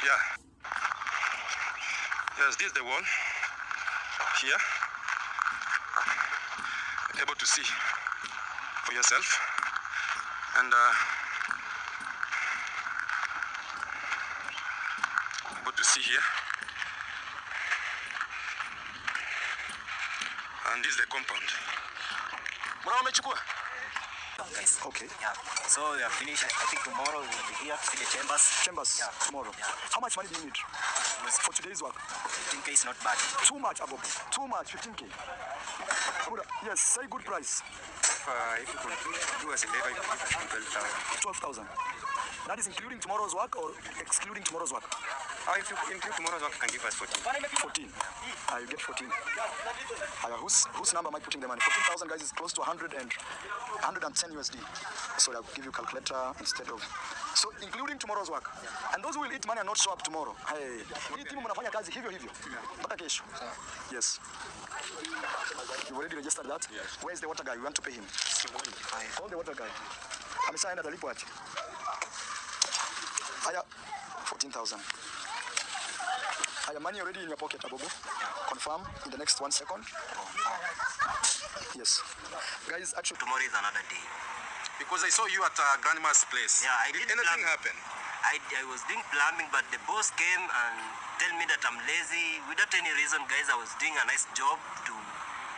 Yeah. Yes, this is the wall here. Able to see for yourself. And able to see here. And this is the compound. Guys. Okay. Yeah. So we are finished. I think tomorrow we will be here to see the chambers. Chambers. Yeah. Tomorrow. Yeah. How much money do you need for today's work? 15K is not bad. Too much, Abobo. Too much. 15K. Yes. Say good price. If you could do us a favor, you could give 12,000. That is including tomorrow's work or excluding tomorrow's work? if you include tomorrow's work, you can give us 14. 14. You get 14. Whose number am I putting the money? 14,000 guys is close to 110 USD. So I'll give you calculator instead of. So including tomorrow's work. And those who will eat money and not show up tomorrow. Hey, hii timu mnafanya kazi hivyo hivyo. Mpaka kesho. Yes. You've already registered that? Yes. Where's the water guy? We want to pay him. Call the water guy. Ameshaenda atalipo aje? Haya, 14,000. Haya, money already in your pocket, Abobo. Confirm in the next 1 second. Yes. Guys, actually Tomorrow is another day. Because I saw you at Grandma's place. Yeah, I Did did anything plumbing. happen? I was doing plumbing, but the boss came and tell me that I'm lazy. Without any reason, guys, I was doing a nice job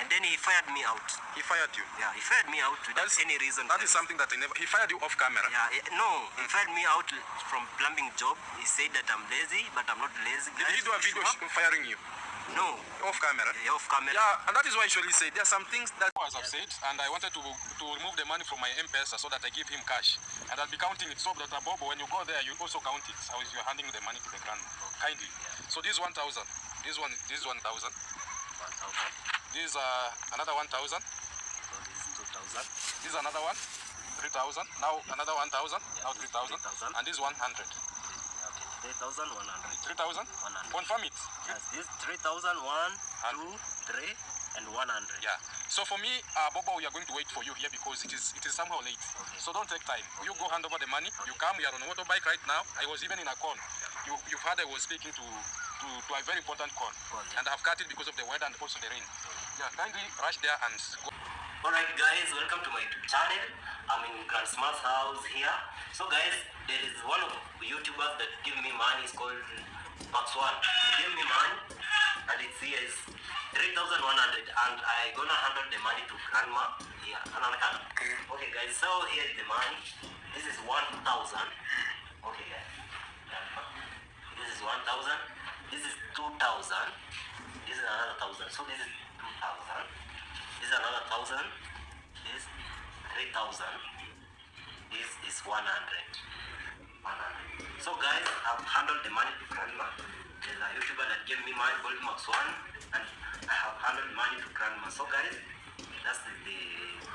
and then he fired me out. He fired you? Yeah, he fired me out without any reason. That is something that he fired you off camera. Yeah, no, he fired me out from plumbing job. He said that I'm lazy, but I'm not lazy. Did he do a video firing you? No. Off camera? Yeah, off camera. Yeah, and that is why I usually say there are some things that I have said, and I wanted to remove the money from my M-Pesa so that I give him cash. And I'll be counting it. So that Bobo, when you go there, you also count it. How you're handing the money to the grandma. Kindly. Yeah. So this 1,000. This 1,000. This is another 1,000. So this is 2,000. This is another one. 3,000. Now another 1,000. Yeah, Now 3,000. 3,000. And this 100. Okay, 3,100. 3,000? Yeah. 100. Confirm it. Yes, this 3,000, 1, 2, 3, and 100. Yeah. So for me, Bobo, we are going to wait for you here because it is somehow late. Okay. So don't take time. You go hand over the money. You come. We are on a motorbike right now. I was even in a call. You've heard I was speaking to a very important call, Yeah. and I have cut it because of the weather and also the rain. Yeah. Kindly rush there and go. Alright guys, welcome to my YouTube channel. I'm in Grandma's house here. So guys, there is one of YouTubers that give me money. It's called Max One. He gave me money and it's here is 3,100 and I gonna handle the money to grandma. Yeah, okay guys, so here is the money. This is 1,000. Okay guys. This is 1,000. This is 2,000. This is another 1,000. So this is 2,000. This is another 1,000. This 3,000. This is 100. 100. So guys, I've handled the money to grandma. There's a YouTuber that gave me money called Max One, and I have handled money to grandma. So guys, that's the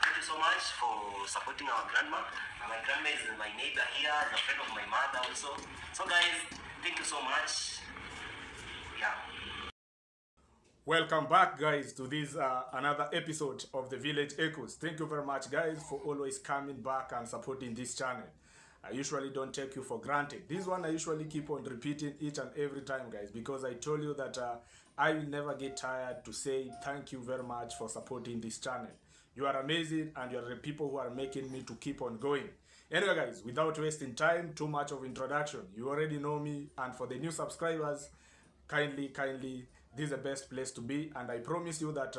thank you so much for supporting our grandma. And my grandma is my neighbor here, is a friend of my mother also. So guys, thank you so much. Yeah. Welcome back guys to this another episode of the Village Echoes. Thank you very much guys for always coming back and supporting this channel. I usually don't take you for granted. This one I usually keep on repeating each and every time guys, because I told you that I will never get tired to say thank you very much for supporting this channel. You are amazing and you are the people who are making me to keep on going. Anyway guys, without wasting time, too much of introduction. You already know me, and for the new subscribers, kindly this is the best place to be, and I promise you that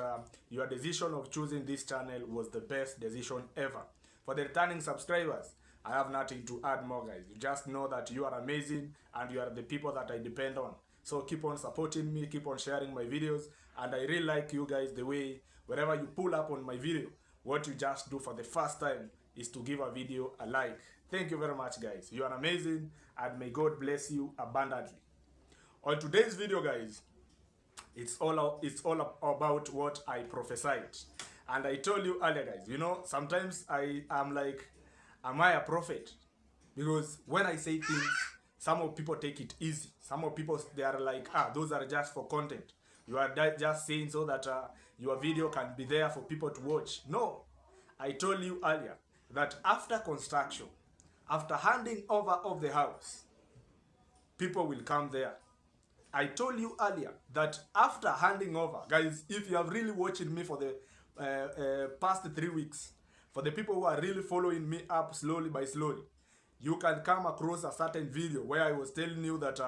your decision of choosing this channel was the best decision ever. For the returning subscribers, I have nothing to add more guys. You just know that you are amazing and you are the people that I depend on. So keep on supporting me, keep on sharing my videos, and I really like you guys the way wherever you pull up on my video, what you just do for the first time is to give a video a like. Thank you very much guys. You are amazing and may God bless you abundantly. On today's video guys, it's all about what I prophesied. And I told you earlier guys, you know, sometimes I'm like, am I a prophet? Because when I say things, some of people take it easy. Some of people, they are like, those are just for content. You are just saying so that your video can be there for people to watch. No, I told you earlier that after construction, after handing over of the house, people will come there. I told you earlier that after handing over, guys, if you have really watching me for the past 3 weeks, for the people who are really following me up slowly by slowly, you can come across a certain video where I was telling you that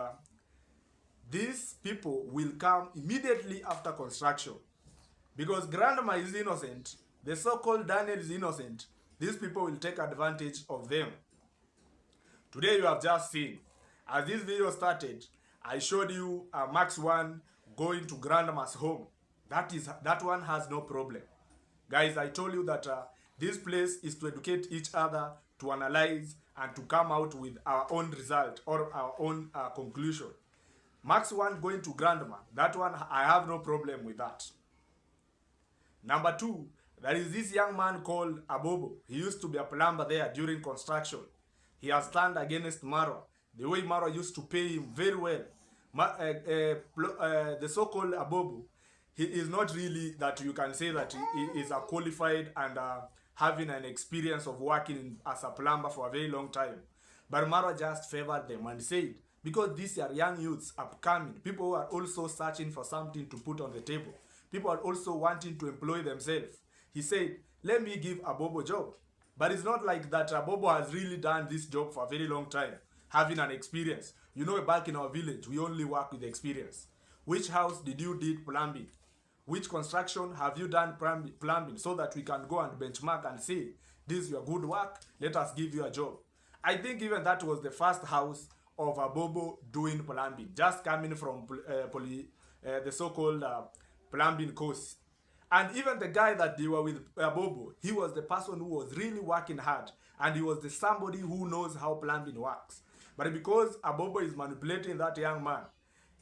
these people will come immediately after construction. Because grandma is innocent, the so-called Daniel is innocent, these people will take advantage of them. Today you have just seen, as this video started, I showed you Max 1 going to grandma's home. That one has no problem. Guys, I told you that this place is to educate each other, to analyze, and to come out with our own result or our own conclusion. Max 1 going to grandma, that one I have no problem with that. Number 2, there is this young man called Abobo. He used to be a plumber there during construction. He has turned against Marwa. The way Marwa used to pay him very well. The so-called Abobo, he is not really that you can say that he is a qualified and having an experience of working as a plumber for a very long time. But Marwa just favored them and said, because these are young youths upcoming, people who are also searching for something to put on the table. People are also wanting to employ themselves. He said, let me give Abobo a job. But it's not like that Abobo has really done this job for a very long time, having an experience. You know, back in our village, we only work with experience. Which house did you did plumbing? Which construction have you done plumbing, so that we can go and benchmark and say, this is your good work, let us give you a job. I think even that was the first house of Abobo doing plumbing, just coming from the so-called plumbing course. And even the guy that they were with Abobo, he was the person who was really working hard, and he was the somebody who knows how plumbing works. But because Abobo is manipulating that young man,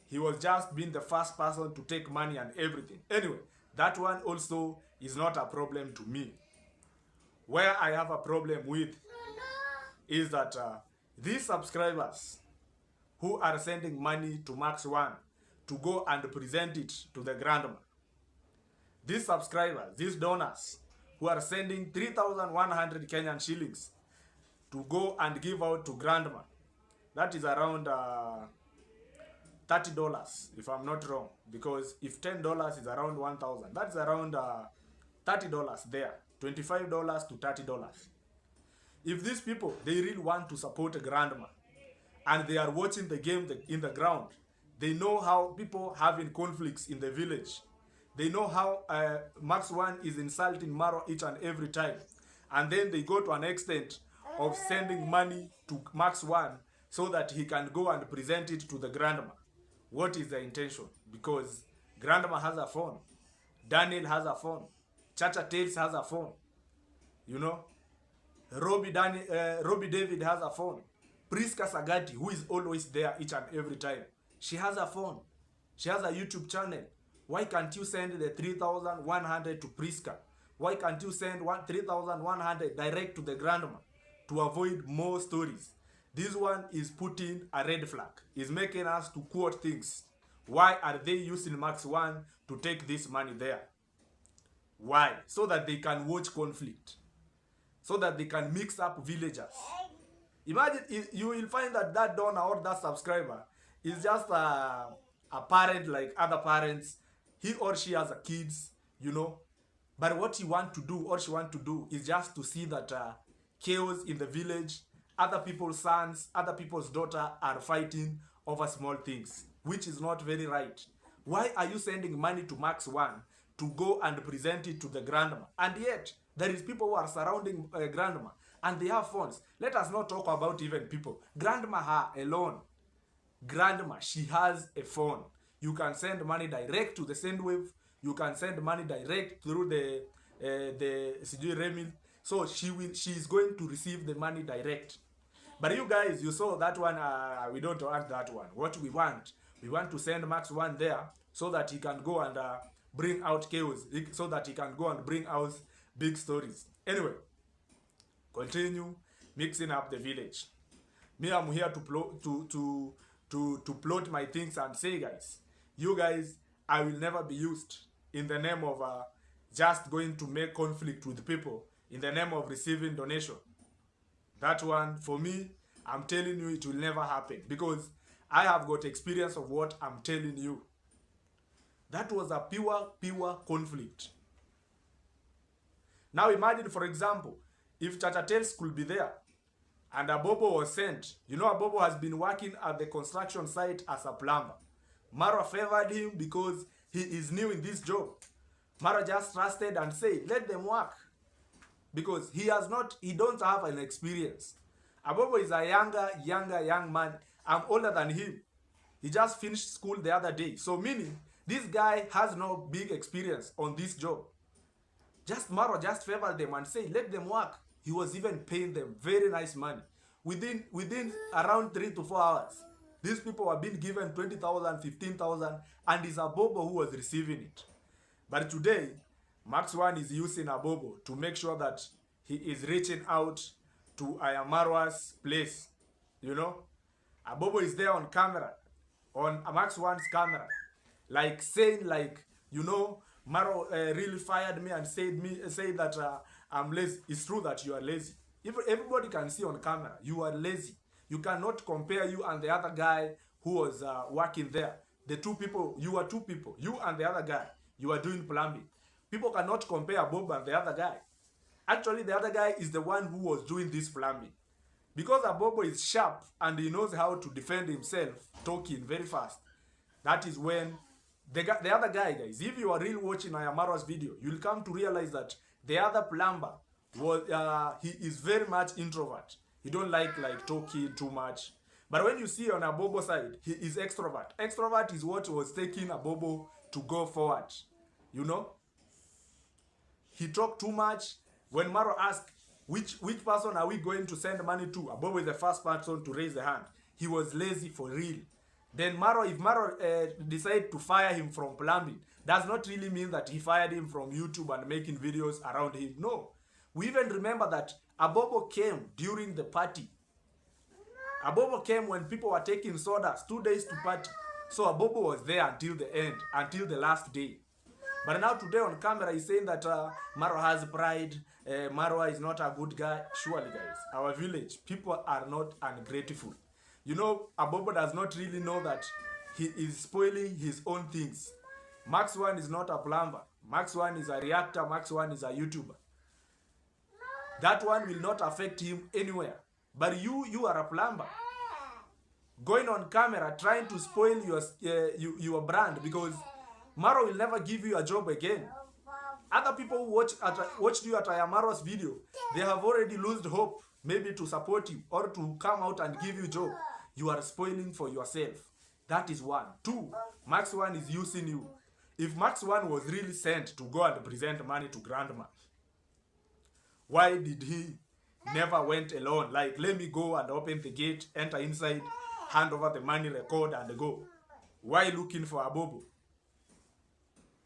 he was just being the first person to take money and everything. Anyway, that one also is not a problem to me. Where I have a problem with is that these subscribers who are sending money to Max 1 to go and present it to the grandma. These subscribers, these donors, who are sending 3,100 Kenyan shillings to go and give out to grandma. That is around $30, if I'm not wrong. Because if $10 is around 1,000, that's around $30 there. $25 to $30. If these people, they really want to support a grandma, and they are watching the game in the ground, they know how people having conflicts in the village. They know how Max 1 is insulting Marwa each and every time. And then they go to an extent of sending money to Max 1 so that he can go and present it to the grandma. What is the intention? Because grandma has a phone. Daniel has a phone. Chacha Tales has a phone. You know? Robbie David has a phone. Priska Sagati, who is always there each and every time, she has a phone. She has a YouTube channel. Why can't you send the 3,100 to Priska? Why can't you send 3,100 direct to the grandma to avoid more stories? This one is putting a red flag. Is making us to quote things. Why are they using Max 1 to take this money there? Why? So that they can watch conflict. So that they can mix up villagers. Imagine, you will find that that donor or that subscriber is just a parent like other parents. He or she has a kids, you know. But what he want to do or she want to do is just to see that chaos in the village, other people's sons, other people's daughter are fighting over small things, which is not very right. Why are you sending money to Max 1 to go and present it to the grandma? And yet, there is people who are surrounding grandma and they have phones. Let us not talk about even people. Grandma her alone. Grandma, she has a phone. You can send money direct to the SendWave. You can send money direct through the Remil. So she is going to receive the money direct. But you guys, you saw that one. We don't want that one. What we want to send Max 1 there so that he can go and bring out chaos. So that he can go and bring out big stories. Anyway, continue mixing up the village. Me, I'm here to plot my things and say, guys, you guys, I will never be used in the name of just going to make conflict with people in the name of receiving donation. That one, for me, I'm telling you, it will never happen. Because I have got experience of what I'm telling you. That was a pure conflict. Now imagine, for example, if Chacha Tales could be there and Abobo was sent. You know, Abobo has been working at the construction site as a plumber. Marwa favored him because he is new in this job. Marwa just trusted and said, let them work. Because he don't have an experience. Abobo is a young man. I'm older than him. He just finished school the other day. So meaning, this guy has no big experience on this job. Marwa just favored them and said, let them work. He was even paying them very nice money. Within around 3 to 4 hours, these people were being given 20,000, 15,000, and it's Abobo who was receiving it. But today, Max One is using Abobo to make sure that he is reaching out to iammarwa's place. You know, Abobo is there on camera, on Max One's camera, like saying, like, you know, Marwa really fired me and said that I'm lazy. It's true that you are lazy. If everybody can see on camera, you are lazy. You cannot compare you and the other guy who was working there. The two people, you are two people. You and the other guy, you are doing plumbing. People cannot compare Bob and the other guy. Actually, the other guy is the one who was doing this plumbing. Because Abobo is sharp and he knows how to defend himself, talking very fast. That is when the other guy, guys, if you are really watching iammarwa's video, you'll come to realize that the other plumber was he is very much introvert. He don't like talking too much. But when you see on Abobo's side, he is extrovert. Extrovert is what was taking Abobo to go forward. You know? He talked too much. When Marwa asked, which person are we going to send money to? Abobo is the first person to raise the hand. He was lazy for real. Then if Marwa decided to fire him from plumbing, does not really mean that he fired him from YouTube and making videos around him. No. We even remember that Abobo came during the party. Abobo came when people were taking sodas, 2 days to party. So Abobo was there until the end, until the last day. But now today on camera, he's saying that Marwa has pride, Marwa is not a good guy. Surely, guys, our village, people are not ungrateful. You know, Abobo does not really know that he is spoiling his own things. Max One is not a plumber. Max One is a reactor. Max One is a YouTuber. That one will not affect him anywhere. But you are a plumber. Going on camera, trying to spoil your brand, because Marwa will never give you a job again. Other people who watched you at iammarwa's video, they have already lost hope, maybe to support you or to come out and give you a job. You are spoiling for yourself. That is one. Two, Max One is using you. If Max One was really sent to go and present money to grandma, why did he never went alone? Like, let me go and open the gate, enter inside, hand over the money, record, and go. Why looking for Abobo?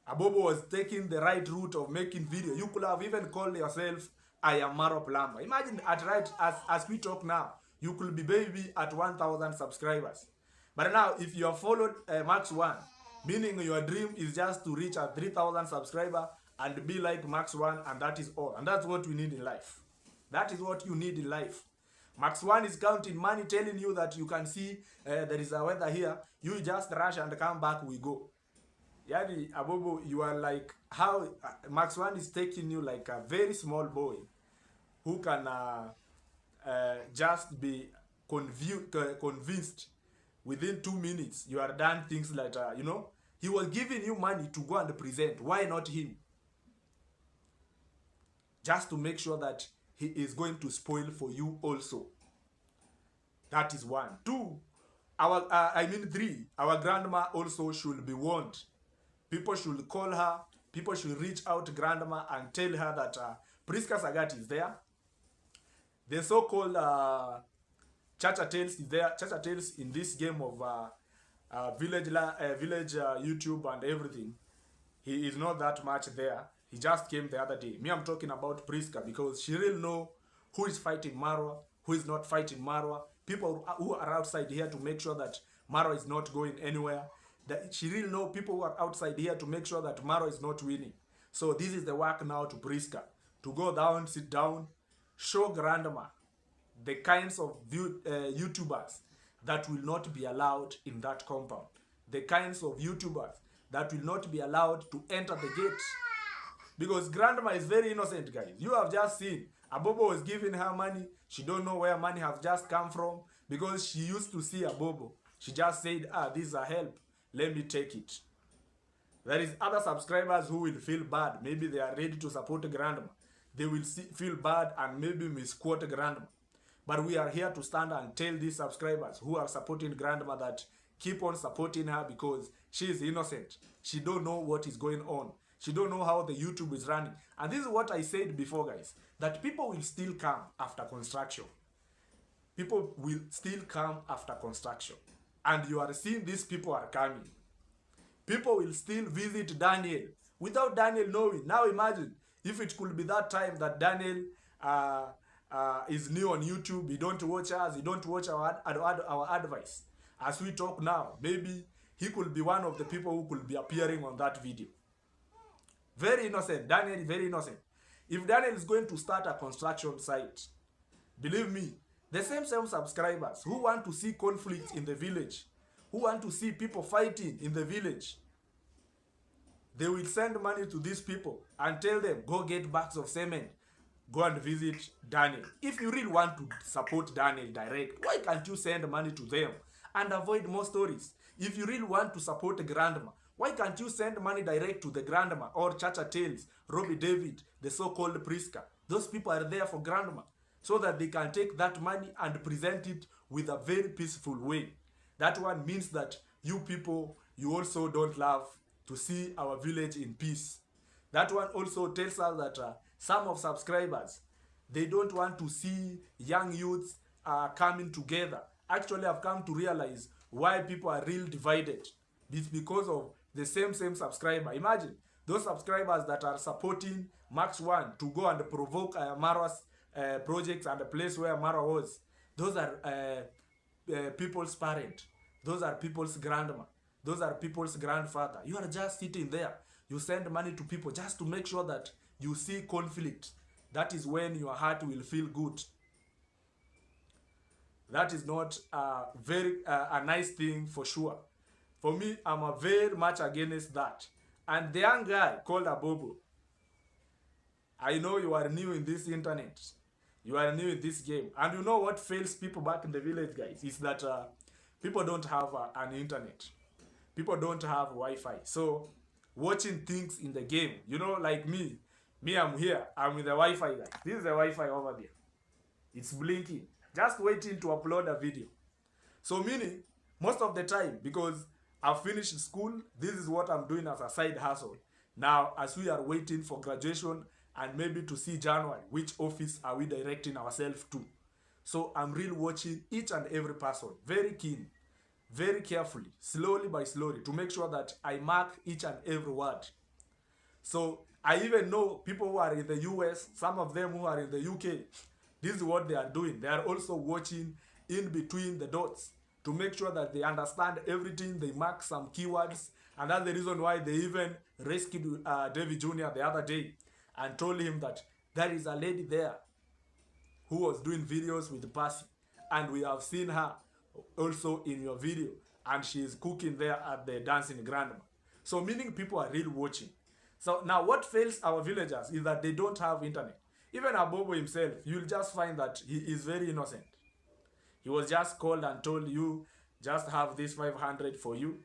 Abobo was taking the right route of making video. You could have even called yourself iammarwa Plumber. Imagine as we talk now, you could be maybe at 1,000 subscribers. But now, if you have followed Max One, meaning your dream is just to reach a 3,000 subscriber and be like Max One, and that is all. And that's what we need in life. That is what you need in life. Max One is counting money, telling you that you can see there is a weather here. You just rush and come back, we go. Yani, Abobo, you are like how Max One is taking you like a very small boy who can just be convinced within 2 minutes. You are done things like, you know, he was giving you money to go and present. Why not him? Just to make sure that he is going to spoil for you also. That is one. Two, three, our grandma also should be warned. People should call her. People should reach out to grandma and tell her that Priska Sagat is there. The so-called Chacha Tales is there. Chacha Tales in this game of village YouTube and everything. He is not that much there. He just came the other day. Me, I'm talking about Priska because she really know who is fighting Marwa, who is not fighting Marwa. People who are outside here to make sure that Marwa is not going anywhere. That she really know people who are outside here to make sure that Marwa is not winning. So this is the work now to Priska. To go down, sit down, show grandma the kinds of YouTubers that will not be allowed in that compound. The kinds of YouTubers that will not be allowed to enter the gate. Because grandma is very innocent, guys. You have just seen Abobo was giving her money. She don't know where money have just come from because she used to see Abobo. She just said, this is a help. Let me take it. There is other subscribers who will feel bad. Maybe they are ready to support grandma. They will feel bad and maybe misquote grandma. But we are here to stand and tell these subscribers who are supporting grandma that keep on supporting her because she is innocent. She don't know what is going on. She don't know how the YouTube is running. And this is what I said before, guys, that people will still come after construction. People will still come after construction. And you are seeing these people are coming. People will still visit Daniel without Daniel knowing. Now imagine if it could be that time that Daniel is new on YouTube. He don't watch us. He don't watch our advice. As we talk now, maybe he could be one of the people who could be appearing on that video. Very innocent. Daniel, very innocent. If Daniel is going to start a construction site, believe me, the same subscribers who want to see conflict in the village, who want to see people fighting in the village, they will send money to these people and tell them, go get bags of cement, go and visit Daniel. If you really want to support Daniel direct, why can't you send money to them and avoid more stories? If you really want to support the grandma, why can't you send money direct to the grandma or Chacha Tales, Robbie David, the so-called Priska? Those people are there for grandma so that they can take that money and present it with a very peaceful way. That one means that you people, you also don't love to see our village in peace. That one also tells us that some of subscribers, they don't want to see young youths coming together. Actually, I've come to realize why people are real divided. It's because of the same subscriber. Imagine those subscribers that are supporting Max One to go and provoke iammarwa's projects and the place where Marwa was. Those are people's parent. Those are people's grandma. Those are people's grandfather. You are just sitting there. You send money to people just to make sure that you see conflict. That is when your heart will feel good. That is not a nice thing for sure. For me, I'm very much against that. And the young guy called Abobo, I know you are new in this internet. You are new in this game. And you know what fails people back in the village, guys, is that people don't have an internet. People don't have Wi-Fi. So, watching things in the game, you know, like me, I'm here. I'm with the Wi-Fi, guys. This is the Wi-Fi over there. It's blinking. Just waiting to upload a video. So, meaning, most of the time, because I've finished school, this is what I'm doing as a side hustle. Now, as we are waiting for graduation and maybe to see January, which office are we directing ourselves to? So I'm really watching each and every person, very keen, very carefully, slowly by slowly, to make sure that I mark each and every word. So I even know people who are in the US, some of them who are in the UK, this is what they are doing. They are also watching in between the dots, to make sure that they understand everything. They mark some keywords, and that's the reason why they even rescued David Jr. the other day and told him that there is a lady there who was doing videos with Percy, and we have seen her also in your video, and she is cooking there at the dancing grandma. So meaning people are really watching. So now what fails our villagers is that they don't have internet. Even Abobo himself, you'll just find that he is very innocent. He was just called and told, you just have this 500 for you.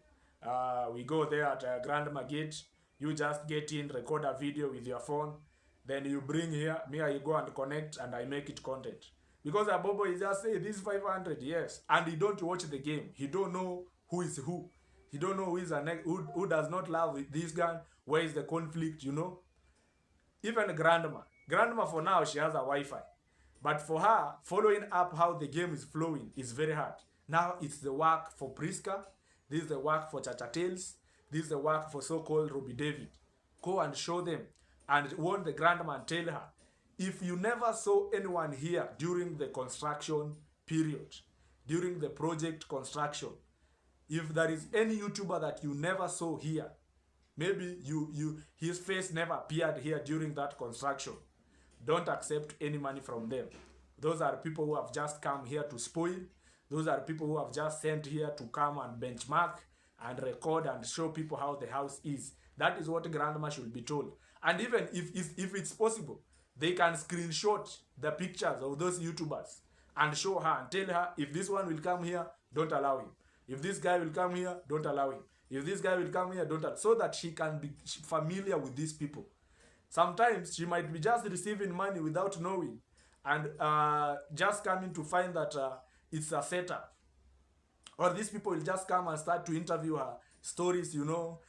We go there at Grandma Gate. You just get in, record a video with your phone. Then you bring here, me I go and connect and I make it content. Because Abobo is just say this 500, yes. And he don't watch the game. He don't know who is who. He don't know who is who does not love this gun. Where is the conflict, you know? Even Grandma. Grandma for now, she has a Wi-Fi. But for her, following up how the game is flowing is very hard. Now it's the work for Priska. This is the work for Chacha Tales. This is the work for so-called Robbie David. Go and show them and warn the grandma and tell her, if you never saw anyone here during the construction period, during the project construction, if there is any YouTuber that you never saw here, maybe his face never appeared here during that construction, don't accept any money from them. Those are people who have just come here to spoil. Those are people who have just sent here to come and benchmark and record and show people how the house is. That is what grandma should be told. And even if it's possible, they can screenshot the pictures of those YouTubers and show her and tell her, if this one will come here, don't allow him. If this guy will come here, don't allow him. If this guy will come here, don't allow him. So that she can be familiar with these people. Sometimes she might be just receiving money without knowing, and just coming to find that it's a setup. Or these people will just come and start to interview her stories, you know,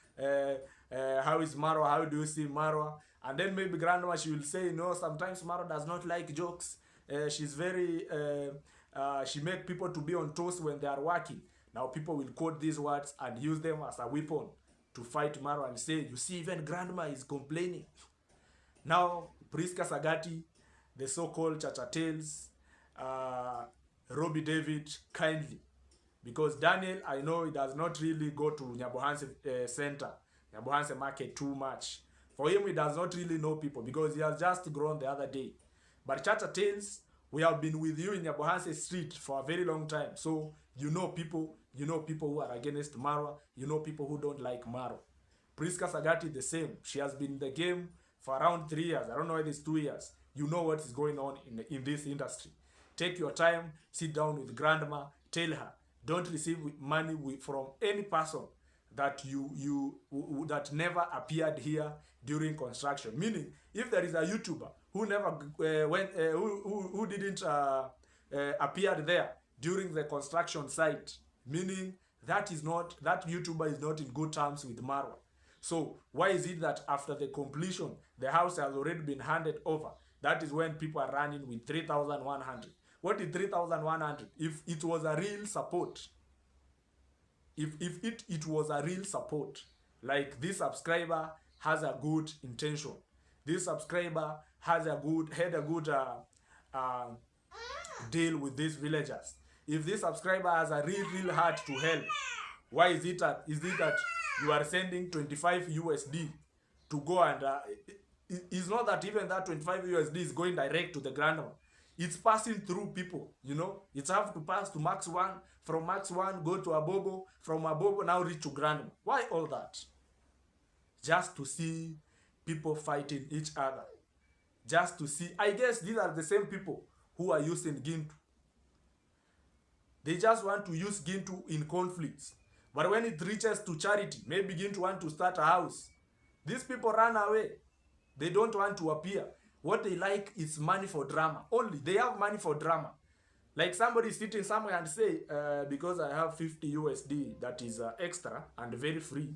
how is Marwa, how do you see Marwa? And then maybe grandma, she will say, no, sometimes Marwa does not like jokes. She's very, she make people to be on toast when they are working. Now people will quote these words and use them as a weapon to fight Marwa and say, you see, even grandma is complaining. Now, Priska Sagati, the so-called Chacha Tales, Robbie David, kindly. Because Daniel, I know he does not really go to Nyabohanse Center, Nyabohanse Market too much. For him, he does not really know people because he has just grown the other day. But Chacha Tales, we have been with you in Nyabohanse Street for a very long time. So, you know people who are against Marwa, you know people who don't like Marwa. Priska Sagati, the same. She has been in the game for around 3 years. I don't know whether it's 2 years. You know what is going on in this industry. Take your time, sit down with grandma, tell her, don't receive money from any person that that never appeared here during construction. Meaning, if there is a YouTuber who never who didn't appear there during the construction site, meaning that YouTuber is not in good terms with Marwa. So why is it that after the completion, the house has already been handed over? That is when people are running with 3,100. What is 3,100? If it was a real support, if it was a real support, like this subscriber has a good intention, this subscriber had a good deal with these villagers. If this subscriber has a real heart to help, why is it that you are sending 25 USD to go and it's not that even that 25 USD is going direct to the grandma. It's passing through people, you know. It's have to pass to Max 1, from Max 1 go to Abobo, from Abobo now reach to grandma. Why all that? Just to see people fighting each other. Just to see, I guess these are the same people who are using Gintu. They just want to use Gintu in conflicts. But when it reaches to charity, maybe Gintu want to start a house. These people run away. They don't want to appear. What they like is money for drama. Only. They have money for drama. Like somebody sitting somewhere and say, because I have 50 USD that is extra and very free,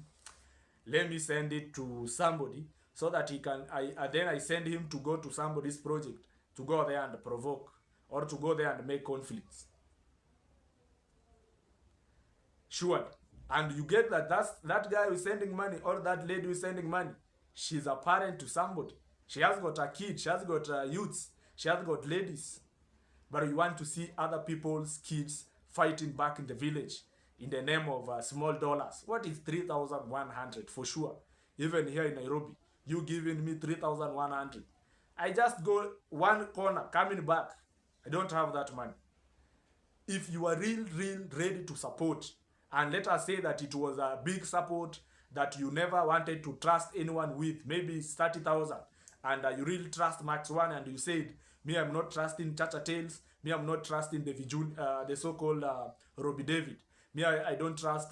let me send it to somebody so that he can, then I send him to go to somebody's project, to go there and provoke, or to go there and make conflicts. Sure. And you get that that guy who is sending money, or that lady who is sending money, she's a parent to somebody. She has got a kid, she has got youths, she has got ladies. But you want to see other people's kids fighting back in the village in the name of small dollars. What is 3,100 for sure? Even here in Nairobi, you giving me 3,100. I just go one corner, coming back. I don't have that money. If you are real ready to support, and let us say that it was a big support that you never wanted to trust anyone with, maybe it's 30,000, and you really trust Max 1, and you said, me, I'm not trusting Chacha Tales, me, I'm not trusting the so-called Robbie David, me, I don't trust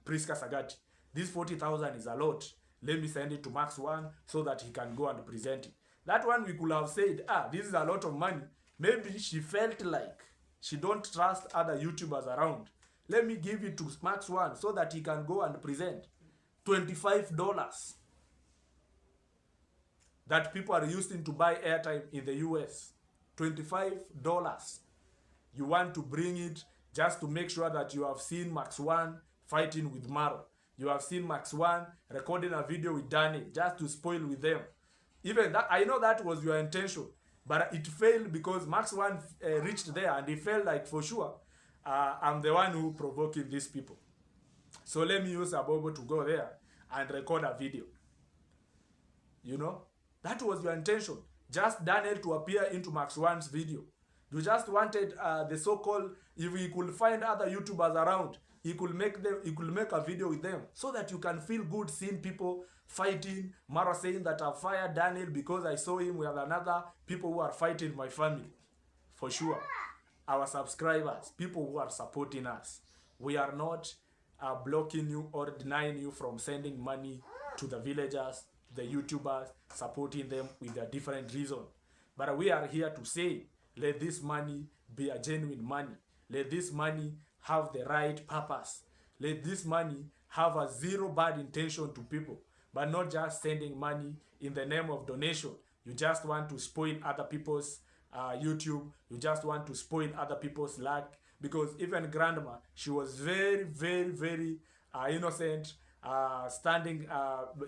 Priska Sagati. This 40,000 is a lot. Let me send it to Max 1 so that he can go and present it. That one we could have said, this is a lot of money. Maybe she felt like she don't trust other YouTubers around. Let me give it to Max 1 so that he can go and present. $25 that people are using to buy airtime in the US. $25. You want to bring it just to make sure that you have seen Max 1 fighting with Maro. You have seen Max 1 recording a video with Danny just to spoil with them. Even that, I know that was your intention, but it failed because Max 1 reached there and he felt like, for sure, I'm the one who provoking these people. So let me use Abobo to go there and record a video. You know, that was your intention. Just Daniel to appear into Max 1's video. You just wanted the so-called, if he could find other YouTubers around, he could make a video with them so that you can feel good seeing people fighting. Mara saying that I fired Daniel because I saw him with another people who are fighting my family. For sure. Our subscribers, people who are supporting us, we are not blocking you or denying you from sending money to the villagers, the YouTubers, supporting them with their different reasons. But we are here to say, let this money be a genuine money. Let this money have the right purpose. Let this money have a zero bad intention to people, but not just sending money in the name of donation. You just want to spoil other people's YouTube. You just want to spoil other people's luck. Because even grandma, she was very, very, very innocent, standing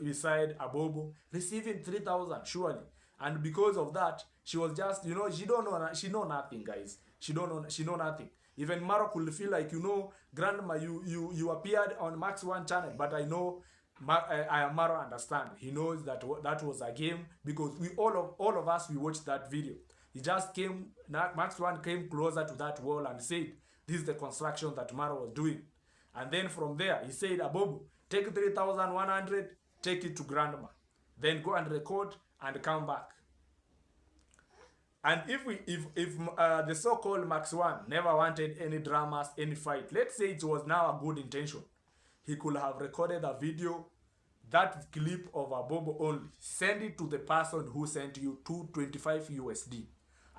beside Abobo, receiving 3,000 surely. And because of that, she was just, you know, she know nothing, guys. She know nothing. Even Maro could feel like, you know, grandma, you appeared on Max One channel, but I know iammarwa understand. He knows that that was a game, because we all of us, we watched that video. He just came, Max One came closer to that wall and said, this is the construction that Maro was doing. And then from there, he said, Abobo, take 3,100, take it to grandma. Then go and record and come back. And if the so-called Max One never wanted any dramas, any fight, let's say it was now a good intention, he could have recorded a video, that clip of Abobo only, send it to the person who sent you 225 USD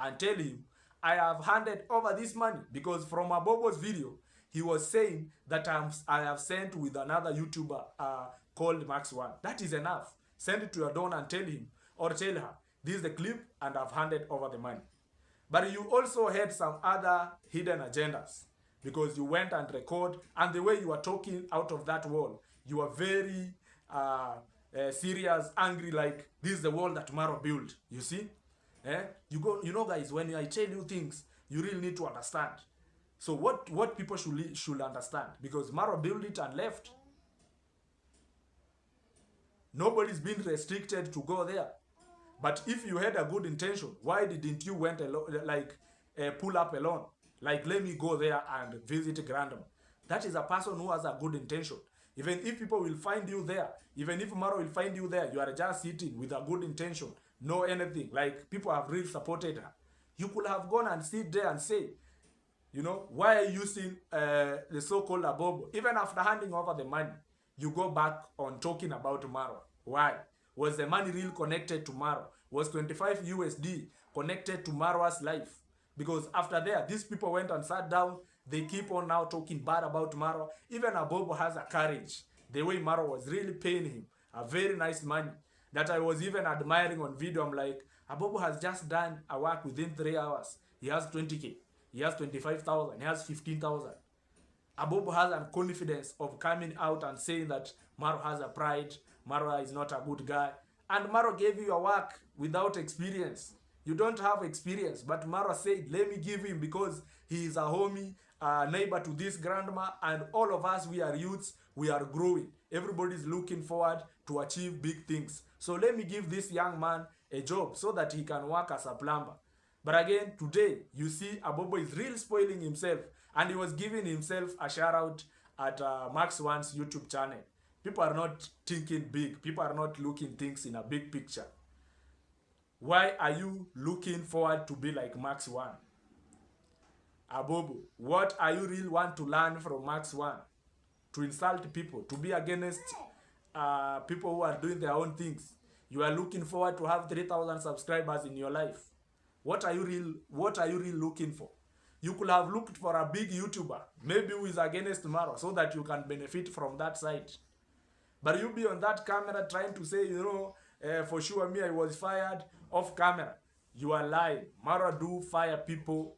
and tell him, I have handed over this money, because from Abobo's video, he was saying that I have sent with another YouTuber called Max One. That is enough. Send it to your donor and tell him or tell her, this is the clip and I've handed over the money. But you also had some other hidden agendas, because you went and record, and the way you are talking out of that wall, you are very serious, angry, like this is the wall that Maro built. You see? You know, guys, when I tell you things, you really need to understand. So what people should understand, because Maro built it and left. Nobody's been restricted to go there. But if you had a good intention, why didn't you went alone, like pull up alone? Like, let me go there and visit grandma. That is a person who has a good intention. Even if people will find you there, even if Maro will find you there, you are just sitting with a good intention, no anything. Like, people have really supported her. You could have gone and sit there and say, you know, why are you using the so-called Abobo? Even after handing over the money, you go back on talking about Maro. Why? Was the money really connected to Maro? Was 25 USD connected to Marwa's life? Because after there, these people went and sat down. They keep on now talking bad about Maro. Even Abobo has a courage. The way Maro was really paying him a very nice money that I was even admiring on video. I'm like, Abobo has just done a work within 3 hours. He has 20K. He has 25,000. He has 15,000. Abobo has a confidence of coming out and saying that Maro has a pride. Maro is not a good guy. And Maro gave you a work without experience. You don't have experience. But Maro said, let me give him, because he is a homie, neighbor to this grandma. And all of us, we are youths. We are growing. Everybody's looking forward to achieve big things. So let me give this young man a job so that he can work as a plumber. But again, today, you see Abobo is really spoiling himself. And he was giving himself a shout out at Max One's YouTube channel. People are not thinking big. People are not looking things in a big picture. Why are you looking forward to be like Max One? Abobo, what are you really want to learn from Max One? To insult people, to be against people who are doing their own things. You are looking forward to have 3,000 subscribers in your life. What are you really looking for? You could have looked for a big YouTuber, maybe who is against Maro, so that you can benefit from that side. But you be on that camera trying to say, you know, for sure me, I was fired off camera. You are lying. Maro do fire people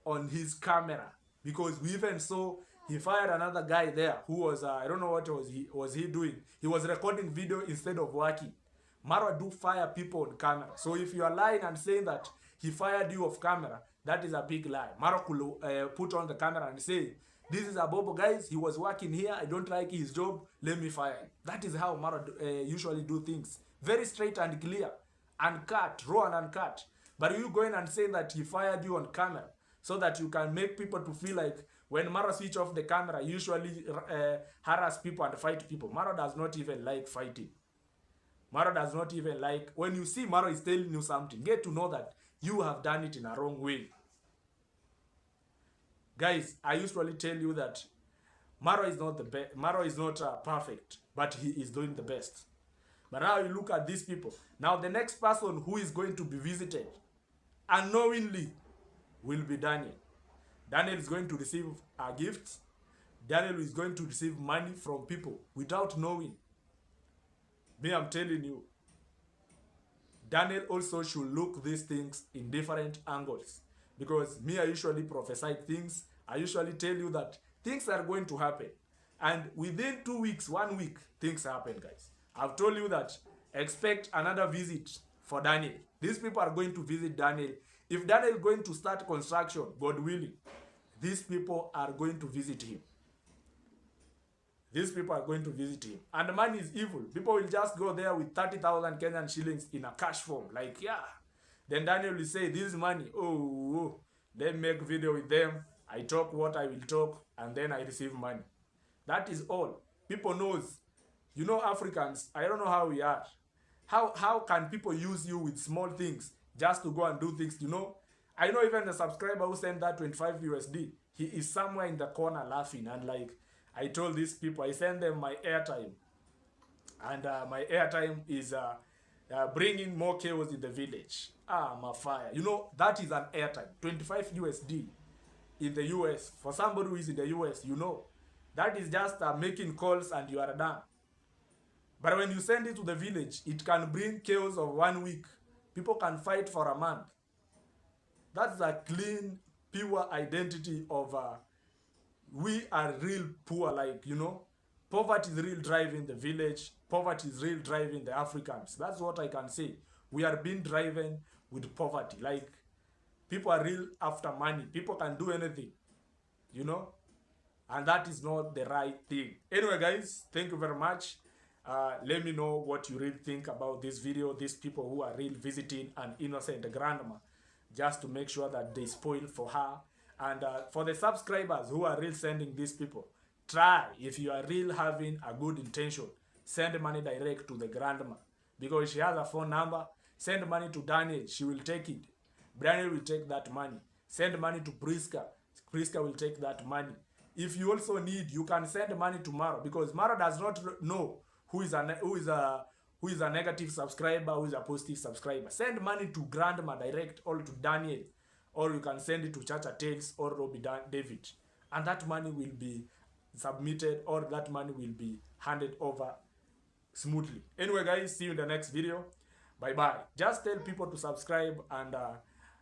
on his camera, because we even saw he fired another guy there who was, I don't know what was he doing. He was recording video instead of working. Maro do fire people on camera. So if you are lying and saying that he fired you off camera, that is a big lie. Maro could put on the camera and say, this is Abobo, guys. He was working here. I don't like his job. Let me fire him. That is how Maro usually do things. Very straight and clear. Uncut. Raw and uncut. But you going and saying that he fired you on camera so that you can make people to feel like when Maro switch off the camera, usually harass people and fight people. Maro does not even like fighting. Maro does not even like, when you see Maro is telling you something, get to know that you have done it in a wrong way. Guys, I usually tell you that Maro is not the best. Maro is not perfect, but he is doing the best. But now you look at these people. Now the next person who is going to be visited unknowingly will be Daniel. Daniel is going to receive a gift. Daniel is going to receive money from people without knowing. Me, I'm telling you. Daniel also should look these things in different angles. Because me, I usually prophesy things. I usually tell you that things are going to happen. And within 2 weeks, 1 week, things happen, guys. I've told you that expect another visit for Daniel. These people are going to visit Daniel. If Daniel is going to start construction, God willing, these people are going to visit him. These people are going to visit him. And money is evil. People will just go there with 30,000 Kenyan shillings in a cash form. Like, yeah. Then Daniel will say, this is money. Oh, they make video with them. I talk what I will talk. And then I receive money. That is all. People knows. You know, Africans, I don't know how we are. How can people use you with small things just to go and do things, you know? I know even the subscriber who sent that 25 USD, he is somewhere in the corner laughing. And like, I told these people, I send them my airtime. And my airtime is bringing more chaos in the village. My fire. You know, that is an airtime. 25 USD in the US. For somebody who is in the US, you know. That is just making calls and you are done. But when you send it to the village, it can bring chaos of 1 week. People can fight for a month. That's a clean, pure identity of we are real poor, like, you know. Poverty is real driving the village. Poverty is real driving the Africans. That's what I can say. We are being driven with poverty. Like, people are real after money. People can do anything, you know. And that is not the right thing. Anyway, guys, thank you very much. Let me know what you really think about this video. These people who are real visiting an innocent grandma, just to make sure that they spoil for her. And for the subscribers who are real sending these people, try, if you are real having a good intention, send money direct to the grandma. Because she has a phone number. Send money to Daniel. She will take it. Daniel will take that money. Send money to Priska. Priska will take that money. If you also need, you can send money to Maro. Because Maro does not know who is a negative subscriber, who is a positive subscriber. Send money to grandma direct or to Daniel. Or you can send it to Chacha Tales or Robbie David. And that money will be submitted, or that money will be handed over smoothly. Anyway, guys, see you in the next video. Bye-bye. Just tell people to subscribe and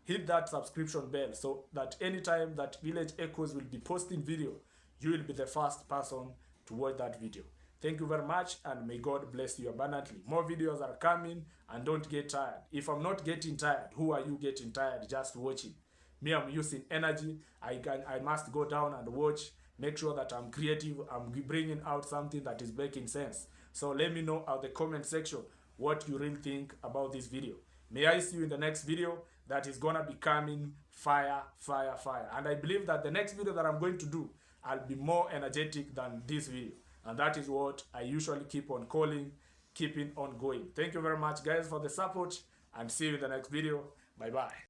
hit that subscription bell so that anytime that Village Echoes will be posting video, you will be the first person to watch that video. Thank you very much, and may God bless you abundantly. More videos are coming, and don't get tired. If I'm not getting tired, who are you getting tired just watching? Me, I'm using energy. I must go down and watch, make sure that I'm creative, I'm bringing out something that is making sense. So let me know at the comment section what you really think about this video. May I see you in the next video that is gonna be coming fire, fire, fire. And I believe that the next video that I'm going to do, I'll be more energetic than this video. And that is what I usually keep on calling, keeping on going. Thank you very much, guys, for the support, and see you in the next video. Bye-bye.